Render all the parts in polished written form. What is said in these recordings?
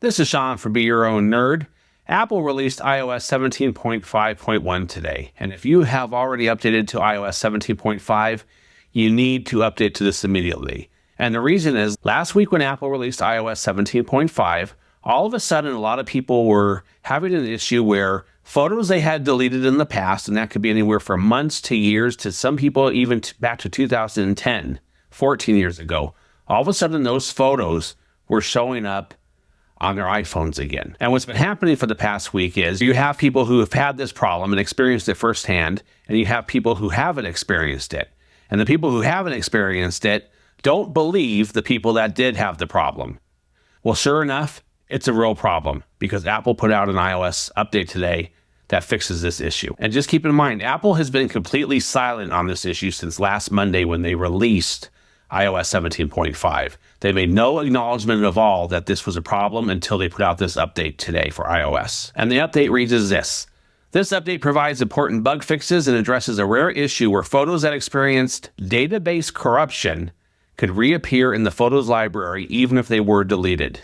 This is Sean for Be Your Own Nerd. Apple released iOS 17.5.1 today, and if you have already updated to iOS 17.5, you need to update to this immediately. And the reason is, last week when Apple released iOS 17.5, all of a sudden a lot of people were having an issue where photos they had deleted in the past, and that could be anywhere from months to years to some people even back to 2010, 14 years ago, all of a sudden those photos were showing up on their iPhones again. And what's been happening for the past week is you have people who have had this problem and experienced it firsthand, and you have people who haven't experienced it. And the people who haven't experienced it don't believe the people that did have the problem. Well, sure enough, it's a real problem because Apple put out an iOS update today that fixes this issue. And just keep in mind, Apple has been completely silent on this issue since last Monday when they released iOS 17.5. They made no acknowledgement at all that this was a problem until they put out this update today for iOS. And the update reads as this. This update provides important bug fixes and addresses a rare issue where photos that experienced database corruption could reappear in the Photos library even if they were deleted.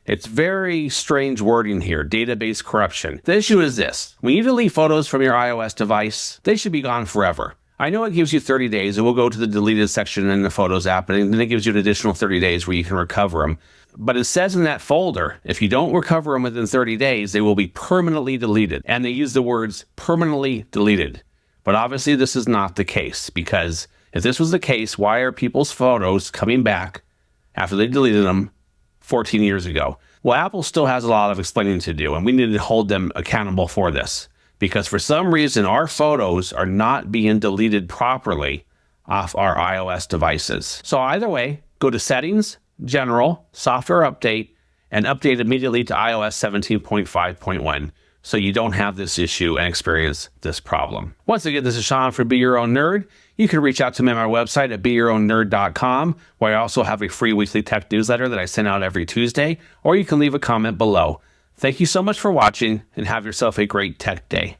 It's very strange wording here, database corruption. The issue is this. When you delete photos from your iOS device, they should be gone forever. I know it gives you 30 days. It will go to the deleted section in the Photos app, and then it gives you an additional 30 days where you can recover them. But it says in that folder, if you don't recover them within 30 days, they will be permanently deleted. And they use the words permanently deleted. But obviously this is not the case, because if this was the case, why are people's photos coming back after they deleted them 14 years ago? Well, Apple still has a lot of explaining to do, and we need to hold them accountable for this. Because for some reason, our photos are not being deleted properly off our iOS devices. So either way, go to Settings, General, Software Update, and update immediately to iOS 17.5.1 so you don't have this issue and experience this problem. Once again, this is Sean for Be Your Own Nerd. You can reach out to me on my website at BeYourOwnNerd.com, where I also have a free weekly tech newsletter that I send out every Tuesday, or you can leave a comment below. Thank you so much for watching, and have yourself a great tech day.